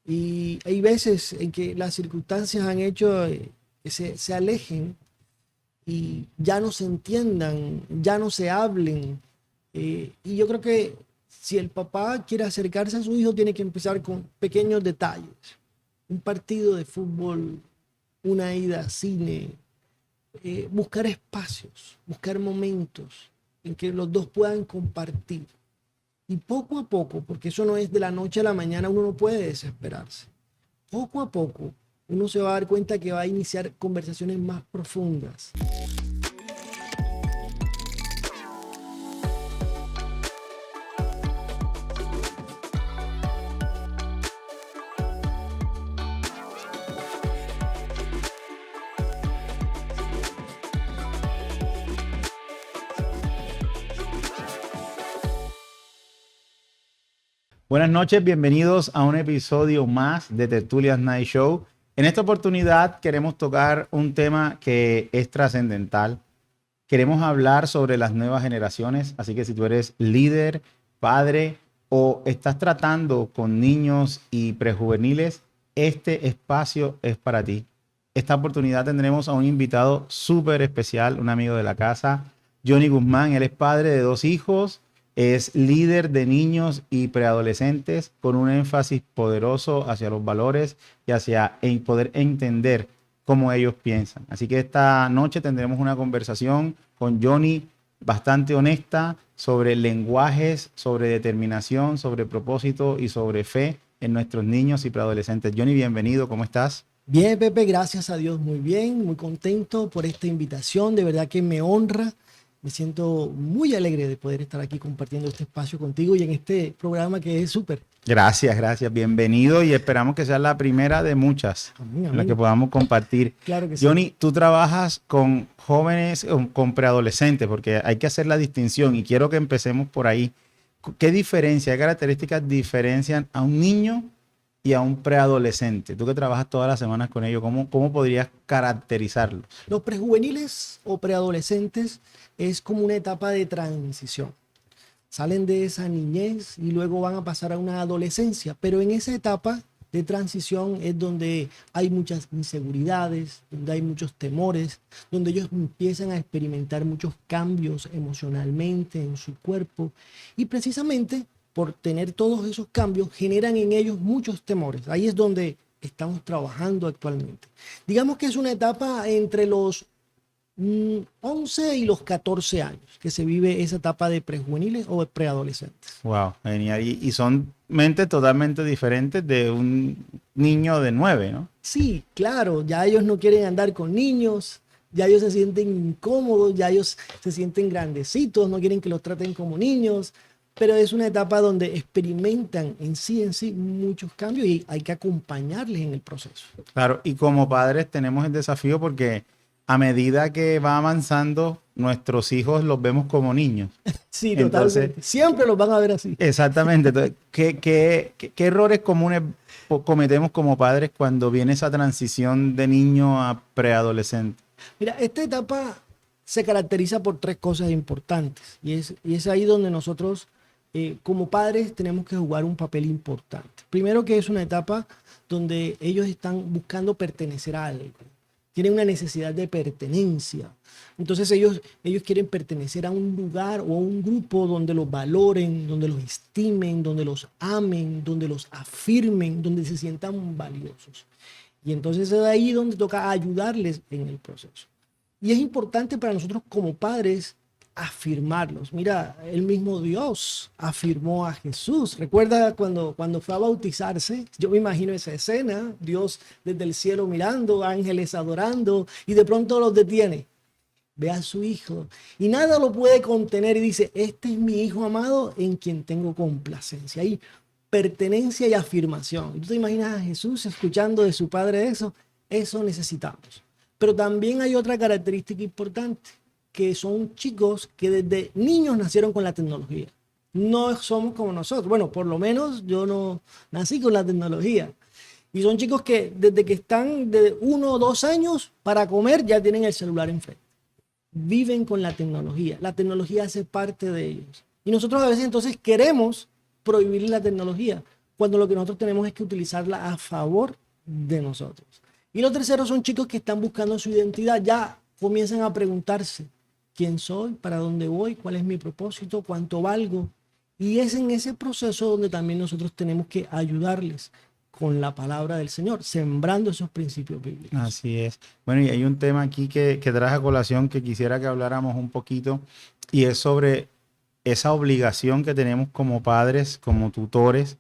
Y hay veces en que las circunstancias han hecho que se alejen y ya no se entiendan, ya no se hablen. Y yo creo que si el papá quiere acercarse a su hijo, tiene que empezar con pequeños detalles. Un partido de fútbol, una ida a cine, buscar espacios, buscar momentos en que los dos puedan compartir. Y poco a poco, porque eso no es de la noche a la mañana, uno no puede desesperarse. Poco a poco, uno se va a dar cuenta que va a iniciar conversaciones más profundas. Buenas noches, bienvenidos a un episodio más de Tertulias Night Show. En esta oportunidad queremos tocar un tema que es trascendental. Queremos hablar sobre las nuevas generaciones, así que si tú eres líder, padre o estás tratando con niños y prejuveniles, este espacio es para ti. Esta oportunidad tendremos a un invitado súper especial, un amigo de la casa, Johnny Guzmán. Él es padre de 2 hijos. Es líder de niños y preadolescentes con un énfasis poderoso hacia los valores y hacia poder entender cómo ellos piensan. Así que esta noche tendremos una conversación con Johnny bastante honesta sobre lenguajes, sobre determinación, sobre propósito y sobre fe en nuestros niños y preadolescentes. Johnny, bienvenido, ¿cómo estás? Bien, Pepe, gracias a Dios, muy bien, muy contento por esta invitación, de verdad que me honra. Me siento muy alegre de poder estar aquí compartiendo este espacio contigo y en este programa que es súper. Gracias, bienvenido y esperamos que sea la primera de muchas Amén, en las que amén. podamos compartir. Claro que sí. Johnny, tú trabajas con jóvenes, con preadolescentes, porque hay que hacer la distinción y quiero que empecemos por ahí. ¿Qué diferencia, qué características diferencian a un niño y a un preadolescente? Tú que trabajas todas las semanas con ellos, ¿cómo podrías caracterizarlos? Los prejuveniles o preadolescentes es como una etapa de transición. Salen de esa niñez y luego van a pasar a una adolescencia, pero en esa etapa de transición es donde hay muchas inseguridades, donde hay muchos temores, donde ellos empiezan a experimentar muchos cambios emocionalmente en su cuerpo y precisamente por tener todos esos cambios generan en ellos muchos temores. Ahí es donde estamos trabajando actualmente. Digamos que es una etapa entre los 11 y los 14 años que se vive esa etapa de prejuveniles o de preadolescentes. Wow, genial. Y son mentes totalmente diferentes de un niño de 9, ¿no? Sí, claro, ya ellos no quieren andar con niños, ya ellos se sienten incómodos, ya ellos se sienten grandecitos, no quieren que los traten como niños, pero es una etapa donde experimentan en sí muchos cambios y hay que acompañarles en el proceso. Claro, y como padres tenemos el desafío porque a medida que va avanzando, nuestros hijos los vemos como niños. Sí, Entonces, totalmente. Siempre los van a ver así. exactamente. Entonces, ¿qué errores comunes cometemos como padres cuando viene esa transición de niño a preadolescente? Mira, esta etapa se caracteriza por 3 cosas importantes y es ahí donde nosotros como padres tenemos que jugar un papel importante. Primero que es una etapa donde ellos están buscando pertenecer a algo, tienen una necesidad de pertenencia. Entonces ellos quieren pertenecer a un lugar o a un grupo donde los valoren, donde los estimen, donde los amen, donde los afirmen, donde se sientan valiosos. Y entonces es ahí donde toca ayudarles en el proceso. Y es importante para nosotros como padres afirmarlos. Mira, el mismo Dios afirmó a Jesús. Recuerda cuando fue a bautizarse, yo me imagino esa escena, Dios desde el cielo mirando, ángeles adorando, y de pronto los detiene. Ve a su hijo y nada lo puede contener y dice, este es mi hijo amado en quien tengo complacencia. Hay pertenencia y afirmación. ¿Y tú te imaginas a Jesús escuchando de su padre eso? Eso necesitamos. Pero también hay otra característica importante, que son chicos que desde niños nacieron con la tecnología. No somos como nosotros. Bueno, por lo menos yo no nací con la tecnología. Y son chicos que desde que están de 1 o 2 años para comer ya tienen el celular enfrente. Viven con la tecnología. La tecnología hace parte de ellos. Y nosotros a veces entonces queremos prohibir la tecnología. cuando lo que nosotros tenemos es que utilizarla a favor de nosotros. Y lo tercero son chicos que están buscando su identidad, ya comienzan a preguntarse quién soy, para dónde voy, cuál es mi propósito, cuánto valgo. Y es en ese proceso donde también nosotros tenemos que ayudarles con la palabra del Señor, sembrando esos principios bíblicos. Así es. Bueno, y hay un tema aquí que traje a colación que quisiera que habláramos un poquito, y es sobre esa obligación que tenemos como padres, como tutores,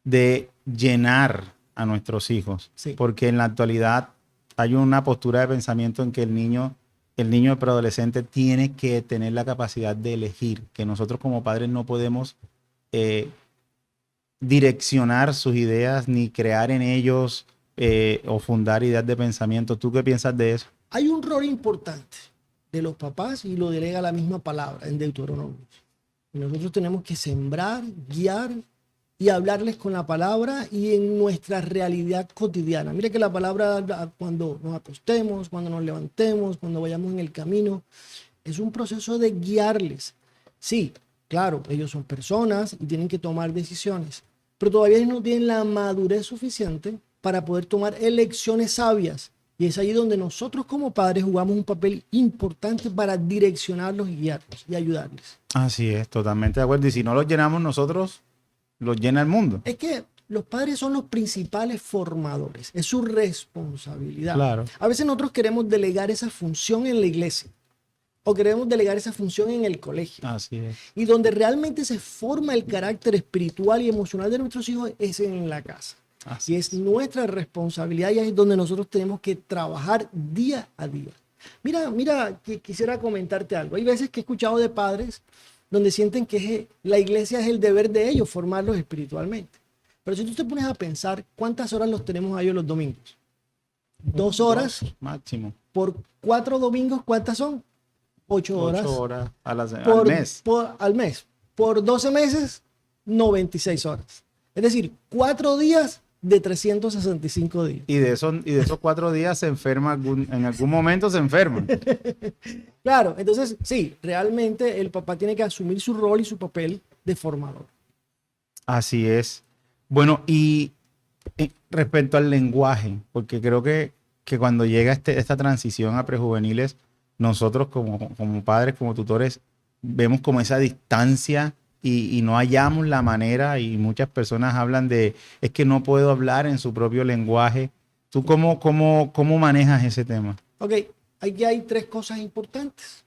de llenar a nuestros hijos. Sí. Porque en la actualidad hay una postura de pensamiento en que el niño preadolescente tiene que tener la capacidad de elegir, que nosotros como padres no podemos direccionar sus ideas ni crear en ellos o fundar ideas de pensamiento. ¿Tú qué piensas de eso? Hay un rol importante de los papás y lo delega la misma palabra en Deuteronomio. Y nosotros tenemos que sembrar, guiar y hablarles con la palabra y en nuestra realidad cotidiana. Mire que la palabra, cuando nos acostemos, cuando nos levantemos, cuando vayamos en el camino, es un proceso de guiarles. Sí, claro, ellos son personas y tienen que tomar decisiones, pero todavía no tienen la madurez suficiente para poder tomar elecciones sabias. Y es ahí donde nosotros como padres jugamos un papel importante para direccionarlos y guiarlos y ayudarles. Así es, totalmente de acuerdo. Y si no los llenamos nosotros, los llena el mundo. Es que los padres son los principales formadores, es su responsabilidad. Claro. A veces nosotros queremos delegar esa función en la iglesia o queremos delegar esa función en el colegio. Así es. Y donde realmente se forma el carácter espiritual y emocional de nuestros hijos es en la casa. Así Y es nuestra responsabilidad y ahí es donde nosotros tenemos que trabajar día a día. Mira, que quisiera comentarte algo. Hay veces que he escuchado de padres donde sienten que la iglesia es el deber de ellos formarlos espiritualmente. Pero si tú te pones a pensar, ¿cuántas horas los tenemos a ellos los domingos? 2 horas. 2 máximo. Por 4 domingos, ¿cuántas son? 8 horas. 8 horas al mes. Al mes. Por 12 meses, 96 horas. Es decir, 4 días de 365 días. Y de esos 4 días se enferma, en algún momento se enferma. Claro, entonces sí, realmente el papá tiene que asumir su rol y su papel de formador. Así es. Bueno, y respecto al lenguaje, porque creo que cuando llega esta transición a prejuveniles, nosotros como padres, como tutores, vemos como esa distancia y no hallamos la manera, y muchas personas hablan es que no puedo hablar en su propio lenguaje. ¿Tú cómo manejas ese tema? Ok, aquí hay 3 cosas importantes.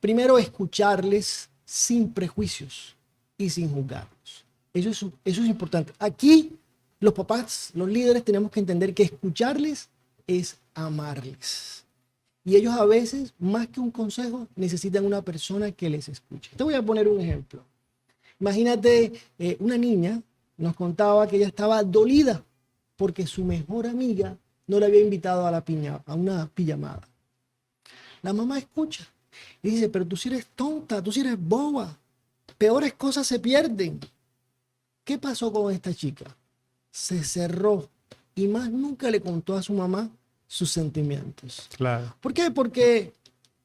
Primero, escucharles sin prejuicios y sin juzgarlos. Eso es importante. Aquí los papás, los líderes, tenemos que entender que escucharles es amarles. Y ellos a veces, más que un consejo, necesitan una persona que les escuche. Te voy a poner un ejemplo. Imagínate, una niña nos contaba que ella estaba dolida porque su mejor amiga no le había invitado a una pijamada. La mamá escucha y dice, pero tú sí eres tonta, tú sí eres boba. Peores cosas se pierden. ¿Qué pasó con esta chica? Se cerró y más nunca le contó a su mamá sus sentimientos. Claro. ¿Por qué? Porque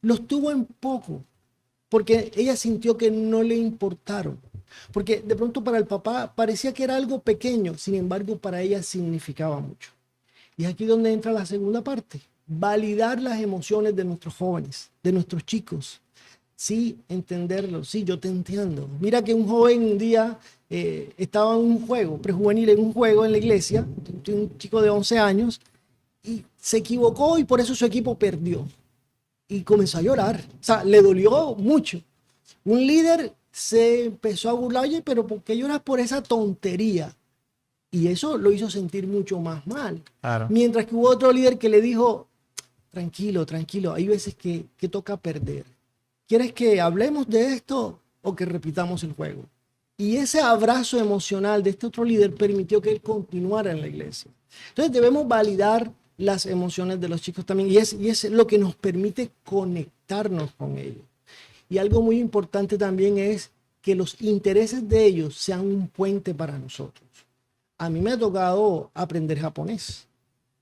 los tuvo en poco. Porque ella sintió que no le importaron. Porque de pronto para el papá parecía que era algo pequeño, sin embargo para ella significaba mucho. Y es aquí donde entra la segunda parte. Validar las emociones de nuestros jóvenes, de nuestros chicos. Sí, entenderlo. Sí, yo te entiendo. Mira que un joven un día estaba en un juego, prejuvenil, en un juego en la iglesia, un chico de 11 años, y se equivocó y por eso su equipo perdió. Y comenzó a llorar. O sea, le dolió mucho. Un líder se empezó a burlar, oye, pero ¿por qué lloras por esa tontería? Y eso lo hizo sentir mucho más mal. Claro. Mientras que hubo otro líder que le dijo, tranquilo, tranquilo, hay veces que toca perder. ¿Quieres que hablemos de esto o que repitamos el juego? Y ese abrazo emocional de este otro líder permitió que él continuara en la iglesia. Entonces debemos validar las emociones de los chicos también y es lo que nos permite conectarnos con ellos. Y algo muy importante también es que los intereses de ellos sean un puente para nosotros. A mí me ha tocado aprender japonés.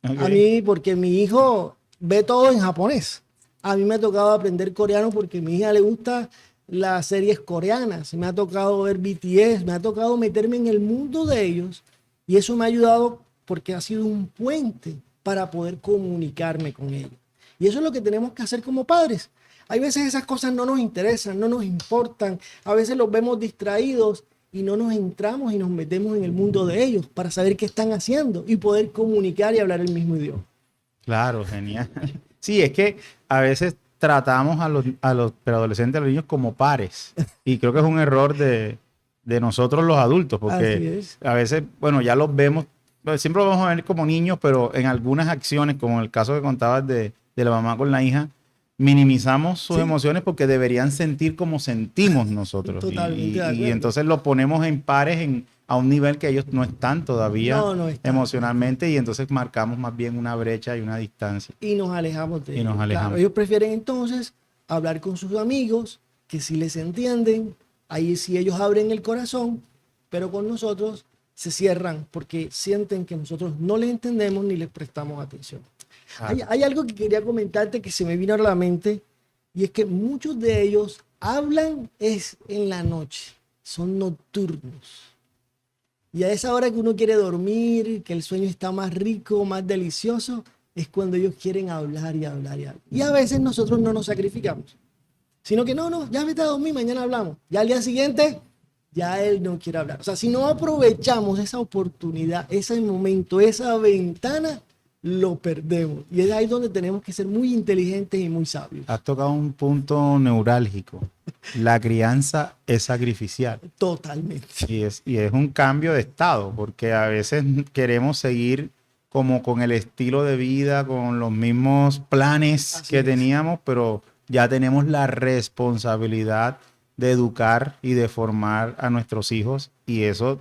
Okay. A mí, porque mi hijo ve todo en japonés. A mí me ha tocado aprender coreano porque a mi hija le gusta las series coreanas. Me ha tocado ver BTS, me ha tocado meterme en el mundo de ellos Y eso me ha ayudado porque ha sido un puente para poder comunicarme con ellos. Y eso es lo que tenemos que hacer como padres. Hay veces esas cosas no nos interesan, no nos importan. A veces los vemos distraídos y no nos entramos y nos metemos en el mundo de ellos para saber qué están haciendo y poder comunicar y hablar el mismo idioma. Claro, genial. Sí, es que a veces tratamos a los preadolescentes, a los niños como pares. Y creo que es un error de nosotros los adultos, Así porque es. a veces, bueno, ya los vemos, bueno, siempre los vamos a ver como niños, pero en algunas acciones, como en el caso que contabas de la mamá con la hija, minimizamos sus Sí. emociones porque deberían sentir como sentimos nosotros. Totalmente de Y acuerdo. entonces los ponemos en pares a un nivel que ellos no están todavía No está. emocionalmente y entonces marcamos más bien una brecha y una distancia. Y nos alejamos de Y nos ellos. alejamos. Claro, ellos prefieren entonces hablar con sus amigos, que si les entienden, ahí sí ellos abren el corazón, pero con nosotros se cierran porque sienten que nosotros no les entendemos ni les prestamos atención. Hay algo que quería comentarte que se me vino a la mente y es que muchos de ellos hablan es en la noche, son nocturnos. Y a esa hora que uno quiere dormir, que el sueño está más rico, más delicioso, es cuando ellos quieren hablar y hablar y hablar. Y a veces nosotros no nos sacrificamos, sino que no, ya vete a dormir, mañana hablamos. Ya al día siguiente, ya él no quiere hablar. O sea, si no aprovechamos esa oportunidad, ese momento, esa ventana, lo perdemos. Y es ahí donde tenemos que ser muy inteligentes y muy sabios. Has tocado un punto neurálgico. La crianza es sacrificial. Totalmente. Y es un cambio de estado, porque a veces queremos seguir como con el estilo de vida, con los mismos planes Así que es. teníamos, pero ya tenemos la responsabilidad de educar y de formar a nuestros hijos y eso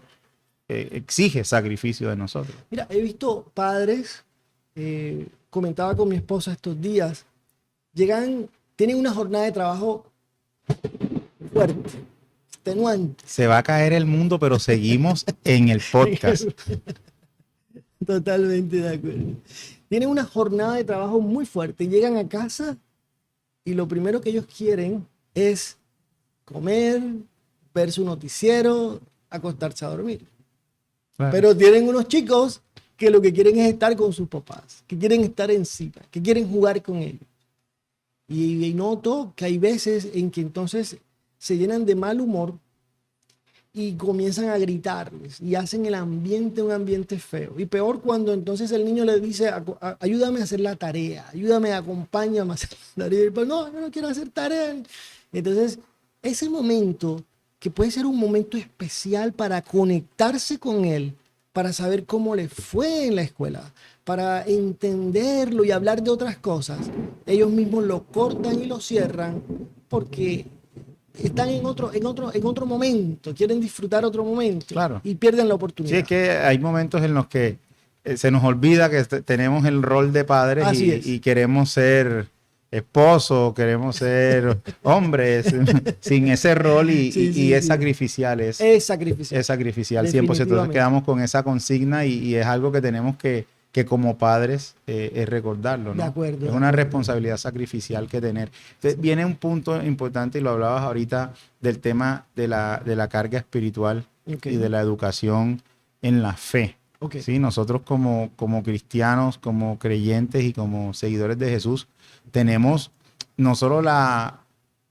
exige sacrificio de nosotros. Mira, he visto padres, comentaba con mi esposa estos días, tienen una jornada de trabajo fuerte, extenuante. Se va a caer el mundo, pero seguimos en el podcast. Totalmente de acuerdo. Tienen una jornada de trabajo muy fuerte, llegan a casa y lo primero que ellos quieren es comer, ver su noticiero, acostarse a dormir. Claro. Pero tienen unos chicos que lo que quieren es estar con sus papás, que quieren estar encima, que quieren jugar con ellos. Y noto que hay veces en que entonces se llenan de mal humor y comienzan a gritarles y hacen el ambiente un ambiente feo. Y peor cuando entonces el niño le dice, ayúdame a hacer la tarea, ayúdame, acompáñame a hacer la tarea. Y el padre, no, yo no quiero hacer tarea. Entonces, ese momento, que puede ser un momento especial para conectarse con él, para saber cómo le fue en la escuela, para entenderlo y hablar de otras cosas, ellos mismos lo cortan y lo cierran porque están en otro momento, quieren disfrutar otro momento, Claro. Y pierden la oportunidad. Sí, es que hay momentos en los que se nos olvida que tenemos el rol de padres Así es. y queremos ser esposos, queremos ser hombres sin ese rol y es sacrificial, Es sacrificial. es sacrificial 100%. Entonces Definitivamente. quedamos con esa consigna y es algo que tenemos que como padres es recordarlo, ¿no? De acuerdo. Es una responsabilidad sacrificial que tener. Entonces, viene un punto importante y lo hablabas ahorita del tema de la carga espiritual Okay. y de la educación en la fe. Okay. ¿Sí? Nosotros como cristianos, como creyentes y como seguidores de Jesús, tenemos no solo la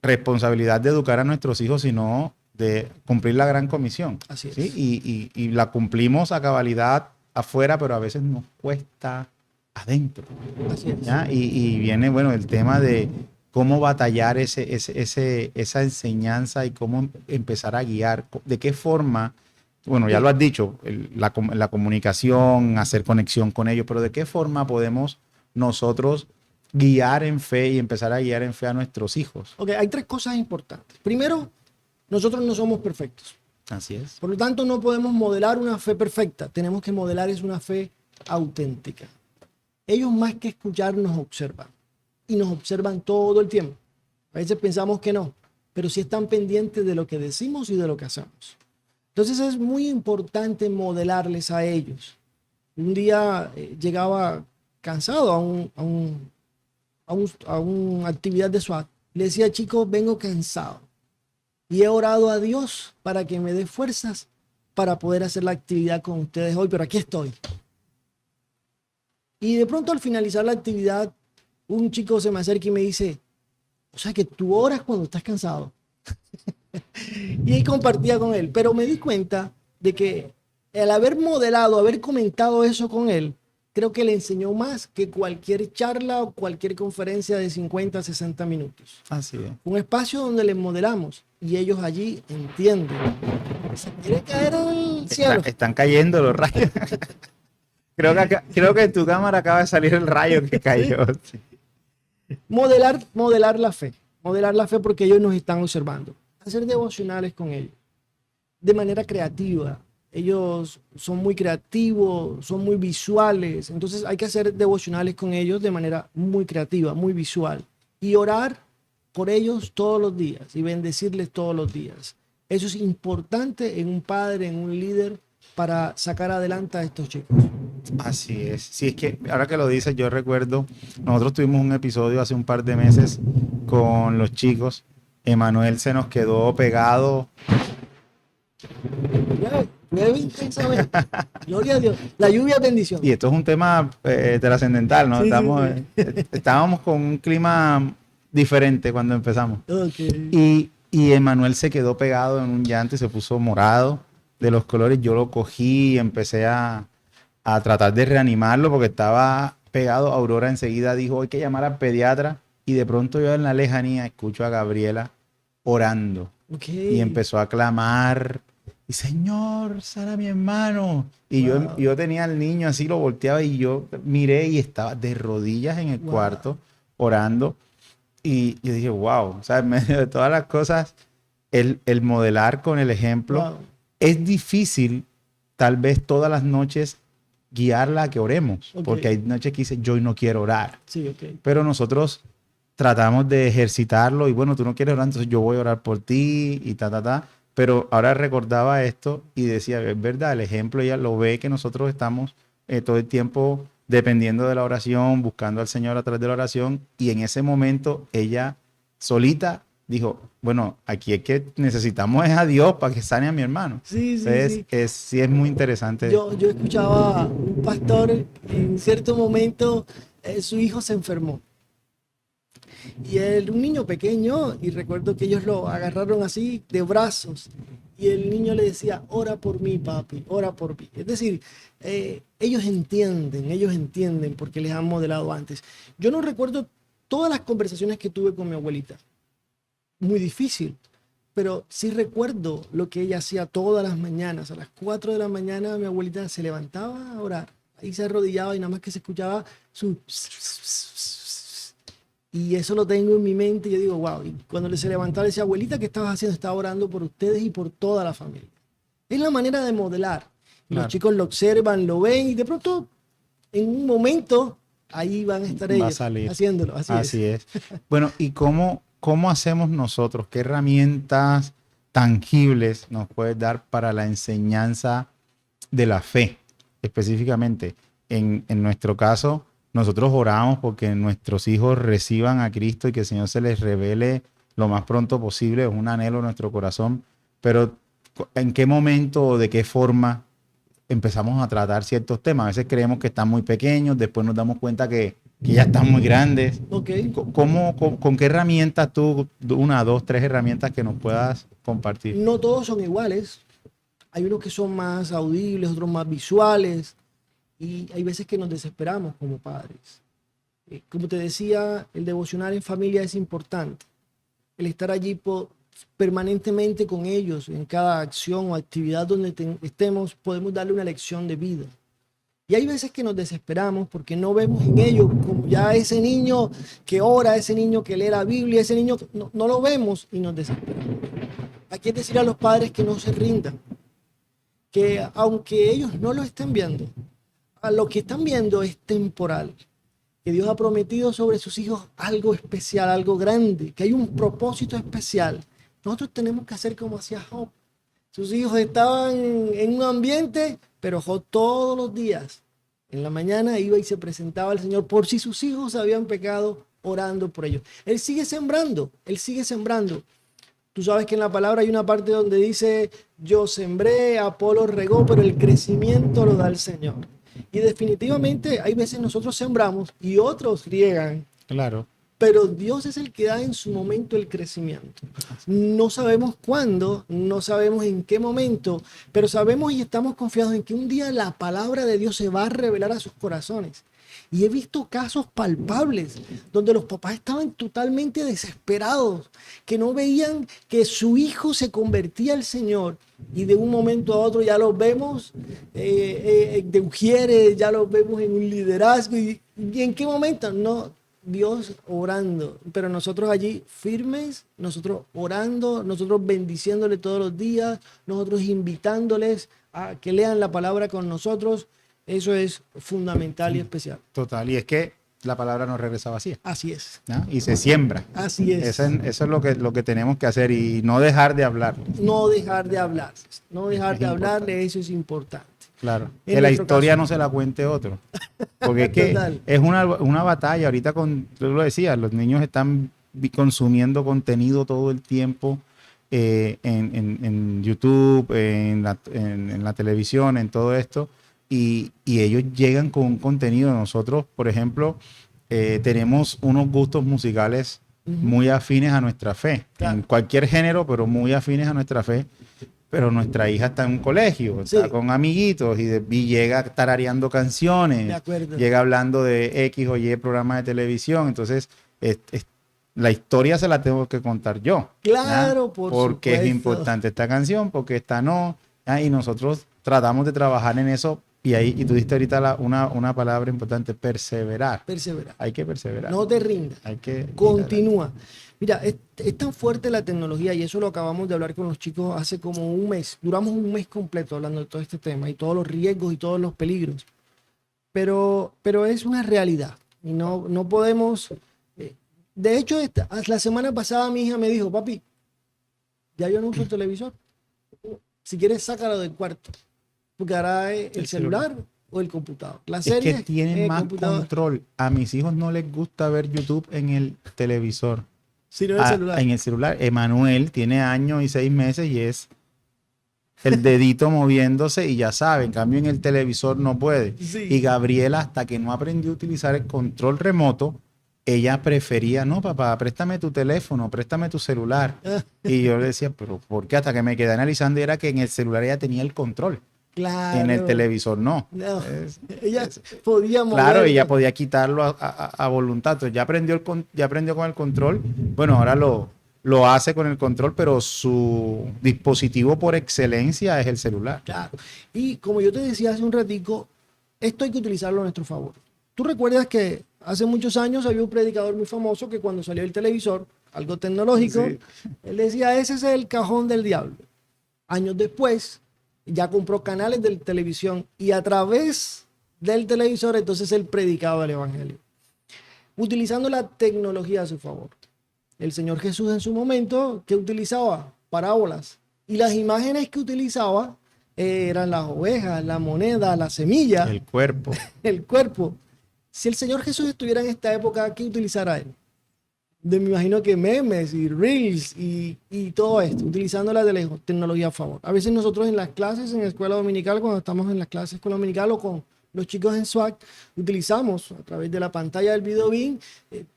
responsabilidad de educar a nuestros hijos, sino de cumplir la gran comisión. Así es. ¿Sí? Y la cumplimos a cabalidad afuera, pero a veces nos cuesta adentro. Así es. ¿Ya? Y viene, bueno, el tema de cómo batallar esa enseñanza y cómo empezar a guiar, de qué forma, bueno, ya lo has dicho, la comunicación, hacer conexión con ellos, pero de qué forma podemos nosotros guiar en fe y empezar a guiar en fe a nuestros hijos. Ok, hay 3 cosas importantes. Primero, nosotros no somos perfectos. Así es. Por lo tanto, no podemos modelar una fe perfecta. Tenemos que modelar es una fe auténtica. Ellos más que escuchar nos observan. Y nos observan todo el tiempo. A veces pensamos que no, pero sí están pendientes de lo que decimos y de lo que hacemos. Entonces es muy importante modelarles a ellos. Un día llegaba cansado a una actividad de SWAT. Le decía, chicos, vengo cansado. Y he orado a Dios para que me dé fuerzas para poder hacer la actividad con ustedes hoy, pero aquí estoy. Y de pronto al finalizar la actividad, un chico se me acerca y me dice, o sea que tú oras cuando estás cansado. Y ahí compartía con él, pero me di cuenta de que al haber modelado, haber comentado eso con él, creo que le enseñó más que cualquier charla o cualquier conferencia de 50, 60 minutos. Así es. Un espacio donde les modelamos y ellos allí entienden. Se quiere caer al cielo. Están cayendo los rayos. Creo que en tu cámara acaba de salir el rayo que cayó. Sí. Modelar la fe. Modelar la fe porque ellos nos están observando. Hacer devocionales con ellos. De manera creativa. Ellos son muy creativos, son muy visuales. Entonces hay que hacer devocionales con ellos de manera muy creativa, muy visual. Y orar por ellos todos los días y bendecirles todos los días. Eso es importante en un padre, en un líder, para sacar adelante a estos chicos. Así es. Sí, es que ahora que lo dices, yo recuerdo, nosotros tuvimos un episodio hace un par de meses con los chicos. Emanuel se nos quedó pegado. Llueve intensamente. Gloria a Dios. La lluvia es bendición. Y esto es un tema trascendental, ¿no? Sí, sí. Estábamos con un clima diferente cuando empezamos. Okay. Y Emanuel se quedó pegado en un llanto y se puso morado de los colores. Yo lo cogí y empecé a tratar de reanimarlo porque estaba pegado. Aurora enseguida dijo, hay que llamar al pediatra. Y de pronto yo en la lejanía escucho a Gabriela orando. Okay. Y empezó a clamar. Y Señor, sana a mi hermano. Y Wow. yo tenía al niño así, lo volteaba y yo miré y estaba de rodillas en el Wow. cuarto orando. Y yo dije, wow, o sea, en medio de todas las cosas, el modelar con el ejemplo. Wow. Es difícil, tal vez todas las noches, guiarla a que oremos. Okay. Porque hay noches que dice, yo no quiero orar. Sí, okay. Pero nosotros tratamos de ejercitarlo y bueno, tú no quieres orar, entonces yo voy a orar por ti y ta. Pero ahora recordaba esto y decía, es verdad, el ejemplo ella lo ve que nosotros estamos todo el tiempo dependiendo de la oración, buscando al Señor a través de la oración. Y en ese momento ella solita dijo, bueno, aquí es que necesitamos es a Dios para que sane a mi hermano. Sí, sí, Entonces, sí. sí es muy interesante. Yo escuchaba un pastor, en cierto momento su hijo se enfermó. Y un niño pequeño, y recuerdo que ellos lo agarraron así de brazos, y el niño le decía, ora por mí, papi, ora por mí. Es decir, ellos entienden porque les han modelado antes. Yo no recuerdo todas las conversaciones que tuve con mi abuelita. Muy difícil, pero sí recuerdo lo que ella hacía todas las mañanas. A las 4 de la mañana mi abuelita se levantaba a orar. Ahí se arrodillaba y nada más que se escuchaba su... Y eso lo tengo en mi mente y yo digo, wow. Y cuando se levantaba, le decía, abuelita, ¿qué estabas haciendo? Estaba orando por ustedes y por toda la familia. Es la manera de modelar. Y Claro. los chicos lo observan, lo ven y de pronto, en un momento, ahí van a estar Va a ellos salir. haciéndolo. Así es. Bueno, ¿y cómo hacemos nosotros? ¿Qué herramientas tangibles nos puedes dar para la enseñanza de la fe? Específicamente, en nuestro caso, nosotros oramos porque nuestros hijos reciban a Cristo y que el Señor se les revele lo más pronto posible. Es un anhelo en nuestro corazón. Pero, ¿en qué momento o de qué forma empezamos a tratar ciertos temas? A veces creemos que están muy pequeños, después nos damos cuenta que ya están muy grandes. Okay. ¿Con qué herramientas tú, una, dos, tres herramientas que nos puedas compartir? No todos son iguales. Hay unos que son más audibles, otros más visuales. Y hay veces que nos desesperamos como padres. Como te decía, el devocional en familia es importante. El estar allí permanentemente con ellos en cada acción o actividad donde estemos, podemos darle una lección de vida. Y hay veces que nos desesperamos porque no vemos en ellos como ya ese niño que ora, ese niño que lee la Biblia, ese niño, no lo vemos y nos desesperamos. Aquí es decir a los padres que no se rindan, que aunque ellos no lo estén viendo, a lo que están viendo es temporal, que Dios ha prometido sobre sus hijos algo especial, algo grande, que hay un propósito especial. Nosotros tenemos que hacer como hacía Job. Sus hijos estaban en un ambiente, pero Job todos los días, en la mañana iba y se presentaba al Señor por si sus hijos habían pecado, orando por ellos. Él sigue sembrando, él sigue sembrando. Tú sabes que en la palabra hay una parte donde dice, yo sembré, Apolo regó, pero el crecimiento lo da el Señor. Y definitivamente hay veces nosotros sembramos y otros riegan, Claro. pero Dios es el que da en su momento el crecimiento. No sabemos cuándo, no sabemos en qué momento, pero sabemos y estamos confiados en que un día la palabra de Dios se va a revelar a sus corazones. Y he visto casos palpables donde los papás estaban totalmente desesperados, que no veían que su hijo se convertía al Señor y de un momento a otro ya los vemos de ujieres, ya los vemos en un liderazgo. ¿Y en qué momento? No, Dios orando, pero nosotros allí firmes, nosotros orando, nosotros bendiciéndole todos los días, nosotros invitándoles a que lean la palabra con nosotros. Eso es fundamental y especial. Total. Y es que la palabra no regresa vacía, Así es. ¿no? Y se siembra. Así es. Eso es lo que tenemos que hacer y no dejar de hablar. No dejar de hablar. No dejar Es de hablarle, importante. eso es importante. Claro. En Que la nuestro historia caso. no se la cuente otro. Porque es que Total. es una batalla. Ahorita tú lo decías, los niños están consumiendo contenido todo el tiempo en YouTube, en la televisión, en todo esto. Y ellos llegan con un contenido. Nosotros, por ejemplo, tenemos unos gustos musicales muy afines a nuestra fe, Claro. en cualquier género, pero muy afines a nuestra fe. Pero nuestra hija está en un colegio, está Sí. con amiguitos y llega tarareando canciones, De acuerdo. llega hablando de X o Y programa de televisión. Entonces, la historia se la tengo que contar yo. Claro, ¿ya? por Porque es supuesto. importante esta canción, porque esta no. ¿ya? Y nosotros tratamos de trabajar en eso. Y tú diste ahorita una palabra importante, perseverar. Persevera. Hay que perseverar. No te rindas. Hay que Continúa. Mira, es tan fuerte la tecnología y eso lo acabamos de hablar con los chicos hace como un mes. Duramos un mes completo hablando de todo este tema y todos los riesgos y todos los peligros. Pero es una realidad y no podemos... De hecho, la semana pasada mi hija me dijo, papi, ya yo no uso el televisor. Si quieres, sácalo del cuarto. Porque ahora es el celular o el computador. La Es serie que tienen más control. A mis hijos no les gusta ver YouTube en el televisor. sino el celular. En el celular. Emanuel tiene años y 6 meses y es el dedito moviéndose y ya sabe. En cambio, en el televisor no puede. Sí. Y Gabriela, hasta que no aprendió a utilizar el control remoto, ella prefería, no, papá, préstame tu teléfono, préstame tu celular. Y yo le decía, pero ¿por qué? Hasta que me quedé analizando y era que en el celular ella tenía el control. Claro. En el televisor no. No, ella podía mover. Claro, ella podía quitarlo a voluntad. Entonces ya aprendió con el control. Bueno, ahora lo hace con el control, pero su dispositivo por excelencia es el celular. Claro. Y como yo te decía hace un ratico, esto hay que utilizarlo a nuestro favor. Tú recuerdas que hace muchos años había un predicador muy famoso que cuando salió el televisor, algo tecnológico, Sí. él decía, ese es el cajón del diablo. Años después, ya compró canales de televisión y a través del televisor entonces él predicaba el evangelio, utilizando la tecnología a su favor. El Señor Jesús en su momento, ¿qué utilizaba? Parábolas. Y las imágenes que utilizaba eran las ovejas, la moneda, la semilla, El cuerpo. el cuerpo. Si el Señor Jesús estuviera en esta época, ¿qué utilizará él? Me imagino que memes y reels y todo esto, utilizando la tecnología a favor. A veces nosotros en las clases, en la escuela dominical, cuando estamos en las clases de escuela dominical o con los chicos en SWAC, utilizamos a través de la pantalla del video BIM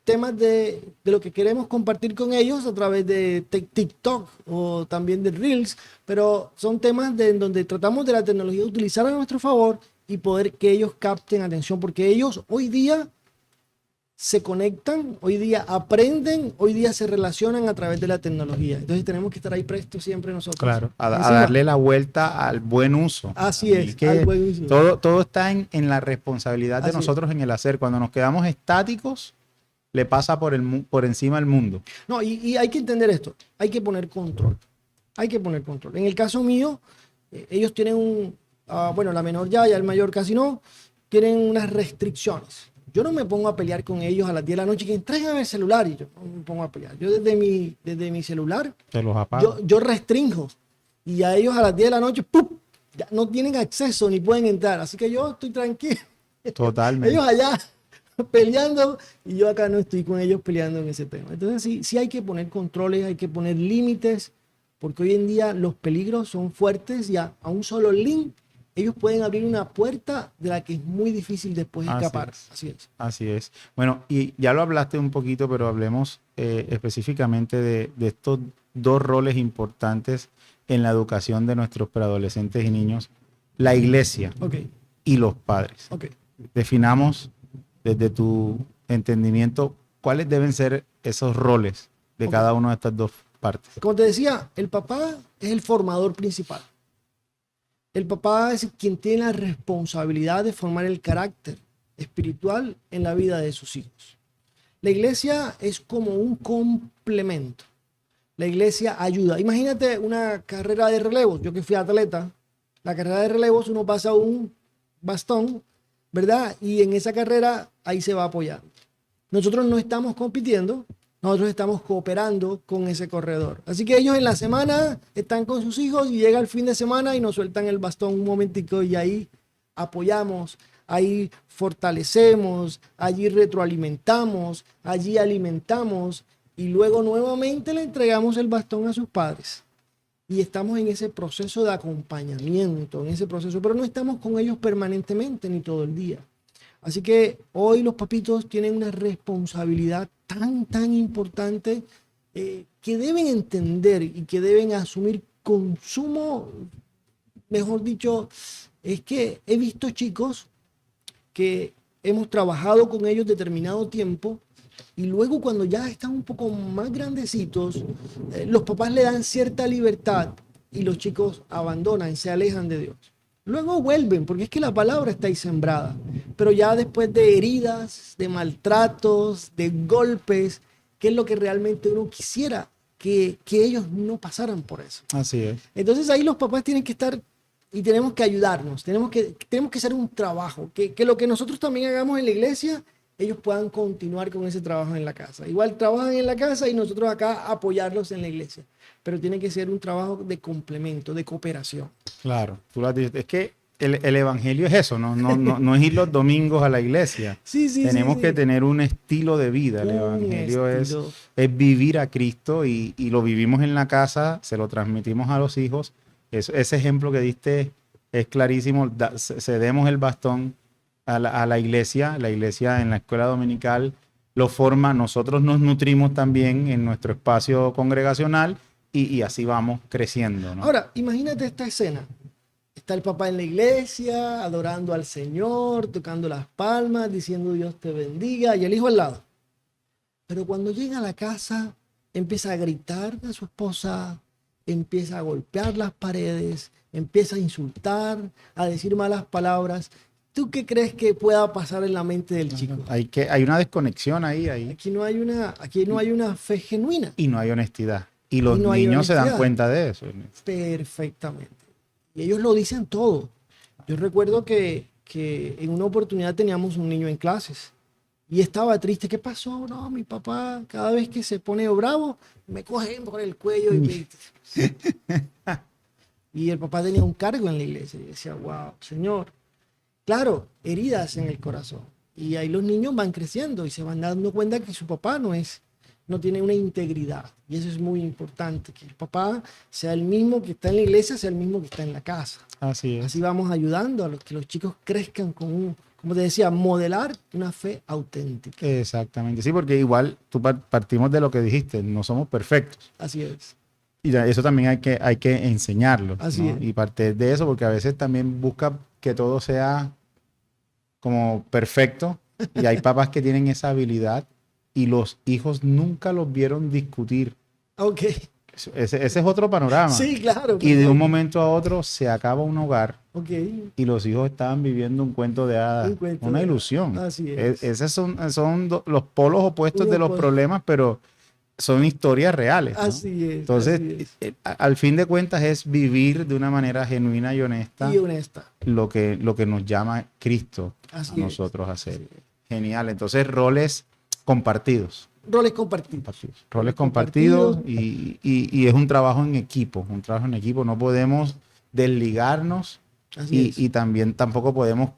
temas de lo que queremos compartir con ellos a través de TikTok o también de reels, pero son temas en donde tratamos de la tecnología utilizar a nuestro favor y poder que ellos capten atención, porque ellos hoy día se conectan, hoy día aprenden, hoy día se relacionan a través de la tecnología. Entonces tenemos que estar ahí prestos siempre nosotros. Claro, a Encima, darle la vuelta al buen uso. Así es, que al buen uso. todo está en la responsabilidad de Así nosotros en el hacer. Cuando nos quedamos estáticos, le pasa por encima el mundo. No, y hay que entender esto, hay que poner control. Hay que poner control. En el caso mío, ellos tienen bueno, la menor ya el mayor casi no, tienen unas restricciones. Yo no me pongo a pelear con ellos a las 10 de la noche, que entreguen el celular y yo no me pongo a pelear. Yo desde mi celular, Te los apago. yo restringo y a ellos a las 10 de la noche, ¡pum!, ya no tienen acceso ni pueden entrar. Así que yo estoy tranquilo. Totalmente. Ellos allá peleando y yo acá no estoy con ellos peleando en ese tema. Entonces sí, sí hay que poner controles, hay que poner límites, porque hoy en día los peligros son fuertes y a un solo link ellos pueden abrir una puerta de la que es muy difícil después Así escapar. es. Así es. Así es. Bueno, y ya lo hablaste un poquito, pero hablemos específicamente de estos dos roles importantes en la educación de nuestros preadolescentes y niños, la iglesia Ok, y los padres. ok. Definamos desde tu entendimiento cuáles deben ser esos roles de Ok. cada una de estas dos partes. Como te decía, el papá es el formador principal. El papá es quien tiene la responsabilidad de formar el carácter espiritual en la vida de sus hijos. La iglesia es como un complemento. La iglesia ayuda. Imagínate una carrera de relevos. Yo que fui atleta, la carrera de relevos uno pasa un bastón, ¿verdad? Y en esa carrera ahí se va apoyando. Nosotros no estamos compitiendo, nosotros estamos cooperando con ese corredor. Así que ellos en la semana están con sus hijos y llega el fin de semana y nos sueltan el bastón un momentico y ahí apoyamos, ahí fortalecemos, allí retroalimentamos, allí alimentamos y luego nuevamente le entregamos el bastón a sus padres. Y estamos en ese proceso de acompañamiento, en ese proceso, pero no estamos con ellos permanentemente ni todo el día. Así que hoy los papitos tienen una responsabilidad tan importante que deben entender y que deben asumir con sumo, mejor dicho, es que he visto chicos que hemos trabajado con ellos determinado tiempo y luego cuando ya están un poco más grandecitos, los papás le dan cierta libertad y los chicos abandonan, se alejan de Dios. Luego vuelven, porque es que la palabra está ahí sembrada. Pero ya después de heridas, de maltratos, de golpes, que es lo que realmente uno quisiera que ellos no pasaran por eso. Así es. Entonces ahí los papás tienen que estar y tenemos que ayudarnos, tenemos que hacer un trabajo, que lo que nosotros también hagamos en la iglesia, ellos puedan continuar con ese trabajo en la casa. Igual trabajan en la casa y nosotros acá apoyarlos en la iglesia, pero tiene que ser un trabajo de complemento, de cooperación. Claro, tú lo has dicho. Es que el evangelio es eso, no es ir los domingos a la iglesia. Sí, sí, Tenemos sí, que sí. tener un estilo de vida. El Un evangelio estilo. es vivir a Cristo y lo vivimos en la casa, se lo transmitimos a los hijos. Ese ejemplo que diste es clarísimo. Cedemos el bastón a la iglesia en la escuela dominical lo forma, nosotros nos nutrimos también en nuestro espacio congregacional y así vamos creciendo, ¿no? Ahora, imagínate esta escena. Está el papá en la iglesia, adorando al Señor, tocando las palmas, diciendo Dios te bendiga, y el hijo al lado. Pero cuando llega a la casa, empieza a gritar a su esposa, empieza a golpear las paredes, empieza a insultar, a decir malas palabras. ¿Tú qué crees que pueda pasar en la mente del chico? Hay una desconexión ahí. Aquí no hay una fe genuina. Y no hay honestidad. Y los no hay niños se dan honestidad. cuenta de eso. Perfectamente. Y ellos lo dicen todo. Yo recuerdo que en una oportunidad teníamos un niño en clases y estaba triste. ¿Qué pasó? No, mi papá cada vez que se pone bravo me coge por el cuello y el papá tenía un cargo en la iglesia y decía, wow, Señor. Claro, heridas en el corazón. Y ahí los niños van creciendo y se van dando cuenta que su papá no tiene una integridad. Y eso es muy importante, que el papá sea el mismo que está en la iglesia, sea el mismo que está en la casa. Así es. Así vamos ayudando a que los chicos crezcan con como te decía, modelar una fe auténtica. Exactamente. Sí, porque igual partimos de lo que dijiste, no somos perfectos. Así es. Y eso también hay que enseñarlo. Así ¿no? es. Y partir de eso, porque a veces también busca que todo sea como perfecto. Y hay papás que tienen esa habilidad y los hijos nunca los vieron discutir. Ok. Ese es otro panorama. Sí, claro. Y de un momento a otro se acaba un hogar Ok. y los hijos estaban viviendo un cuento de hadas, una ilusión. Así es. Esos son los polos opuestos de los problemas, pero son historias reales, ¿no? Así es. Entonces, así es. al fin de cuentas es vivir de una manera genuina y honesta, Y honesta. lo que nos llama Cristo Así a es. nosotros a hacer. Así es. Genial. Entonces, roles compartidos. Roles compartidos. Roles compartidos y es un trabajo en equipo, No podemos desligarnos Así es. y también tampoco podemos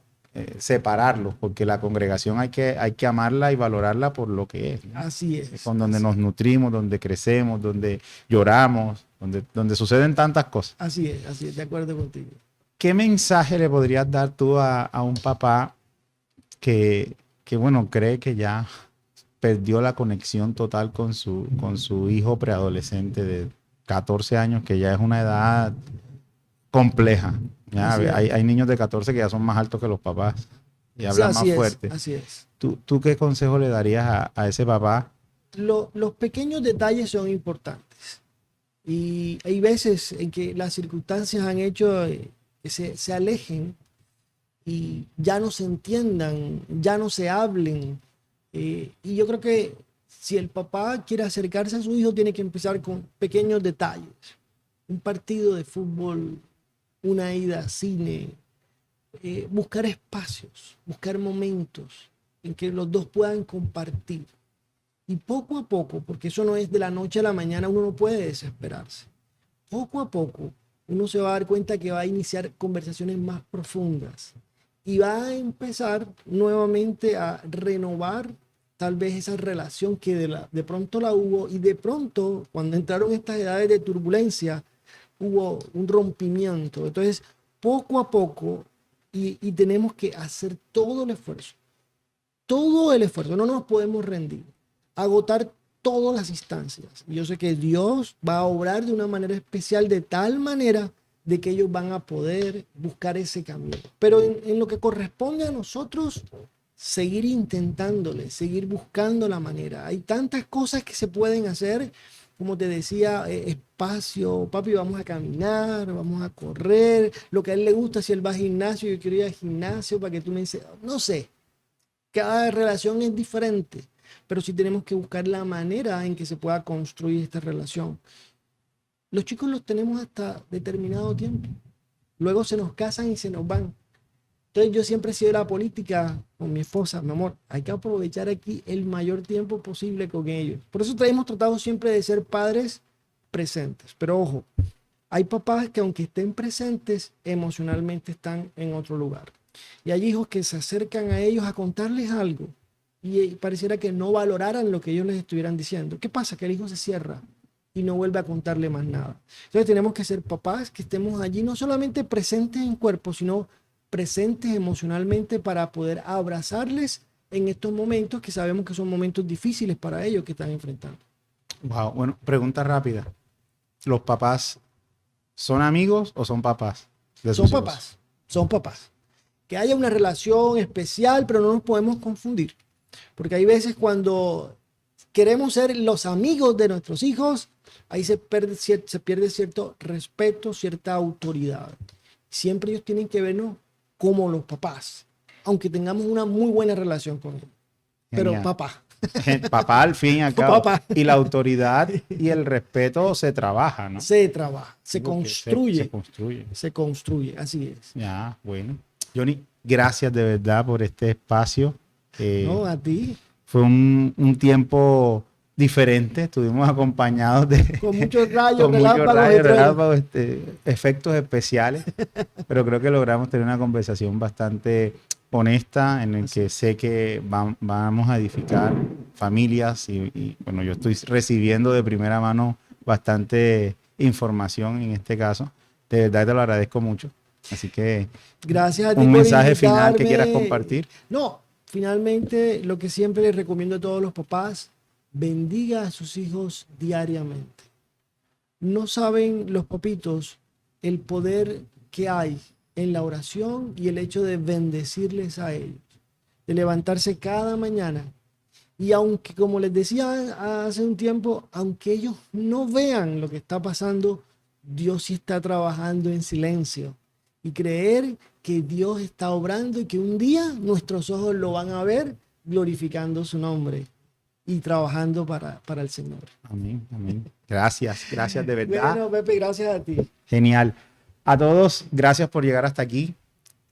separarlos, porque la congregación hay que amarla y valorarla por lo que es, ¿no? Así es. Es con donde nos nutrimos, donde crecemos, donde lloramos, donde suceden tantas cosas. Así es, de acuerdo contigo. ¿Qué mensaje le podrías dar tú a un papá que, bueno, cree que ya perdió la conexión total con su hijo preadolescente de 14 años, que ya es una edad compleja? Ya, hay niños de 14 que ya son más altos que los papás y hablan más fuerte. Así es. ¿Tú qué consejo le darías a ese papá? Los pequeños detalles son importantes. Y hay veces en que las circunstancias han hecho que se alejen y ya no se entiendan, ya no se hablen. Y yo creo que si el papá quiere acercarse a su hijo, tiene que empezar con pequeños detalles. Un partido de fútbol, una ida a cine, buscar espacios, buscar momentos en que los dos puedan compartir. Y poco a poco, porque eso no es de la noche a la mañana, uno no puede desesperarse. Poco a poco, uno se va a dar cuenta que va a iniciar conversaciones más profundas y va a empezar nuevamente a renovar tal vez esa relación que de pronto la hubo, y de pronto, cuando entraron estas edades de turbulencia, hubo un rompimiento. Entonces, poco a poco, y tenemos que hacer todo el esfuerzo, no nos podemos rendir, agotar todas las instancias. Yo sé que Dios va a obrar de una manera especial, de tal manera de que ellos van a poder buscar ese camino. Pero en lo que corresponde a nosotros, seguir intentándole, seguir buscando la manera. Hay tantas cosas que se pueden hacer, como te decía, espacio, papi, vamos a caminar, vamos a correr, lo que a él le gusta, si él va al gimnasio, yo quiero ir al gimnasio para que tú me enseñes, no sé, cada relación es diferente, pero sí tenemos que buscar la manera en que se pueda construir esta relación. Los chicos los tenemos hasta determinado tiempo, luego se nos casan y se nos van. Entonces yo siempre he sido de la política con mi esposa, mi amor, hay que aprovechar aquí el mayor tiempo posible con ellos. Por eso hemos tratado siempre de ser padres presentes. Pero ojo, hay papás que aunque estén presentes, emocionalmente están en otro lugar. Y hay hijos que se acercan a ellos a contarles algo y pareciera que no valoraran lo que ellos les estuvieran diciendo. ¿Qué pasa? Que el hijo se cierra y no vuelve a contarle más nada. Entonces tenemos que ser papás que estemos allí no solamente presentes en cuerpo, sino presentes emocionalmente para poder abrazarles en estos momentos que sabemos que son momentos difíciles para ellos que están enfrentando. Wow, bueno, pregunta rápida. ¿Los papás son amigos o son papás de sus hijos? Son papás. Que haya una relación especial, pero no nos podemos confundir. Porque hay veces cuando queremos ser los amigos de nuestros hijos, ahí se pierde cierto respeto, cierta autoridad. Siempre ellos tienen que vernos como los papás, aunque tengamos una muy buena relación con ellos. Pero Genial. papá. Papá al fin y al cabo. Papá. Y la autoridad y el respeto se trabaja, ¿no? Se trabaja, se construye. Se construye. Se construye, así es. Ya, bueno. Johnny, gracias de verdad por este espacio. No, a ti. Fue un tiempo diferente. Estuvimos acompañados de... Con muchos rayos, con muchos rayos, relámpagos, efectos especiales. Pero creo que logramos tener una conversación bastante honesta en el que sé que vamos a edificar familias y bueno, yo estoy recibiendo de primera mano bastante información en este caso. De verdad te lo agradezco mucho. Así que gracias a ti un por mensaje final que invitarme. quieras compartir. No, finalmente lo que siempre les recomiendo a todos los papás, bendiga a sus hijos diariamente. No saben los papitos el poder que hay en la oración y el hecho de bendecirles a ellos, de levantarse cada mañana. Y aunque, como les decía hace un tiempo, aunque ellos no vean lo que está pasando, Dios sí está trabajando en silencio. Y creer que Dios está obrando y que un día nuestros ojos lo van a ver glorificando su nombre y trabajando para el Señor. Amén, amén. Gracias de verdad. Bueno, Pepe, gracias a ti. Genial. A todos, gracias por llegar hasta aquí.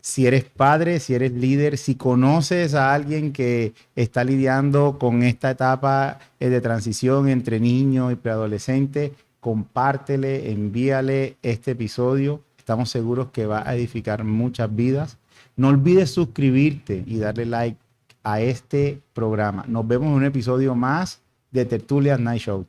Si eres padre, si eres líder, si conoces a alguien que está lidiando con esta etapa de transición entre niño y preadolescente, compártele, envíale este episodio. Estamos seguros que va a edificar muchas vidas. No olvides suscribirte y darle like a este programa. Nos vemos en un episodio más de Tertulias Night Show.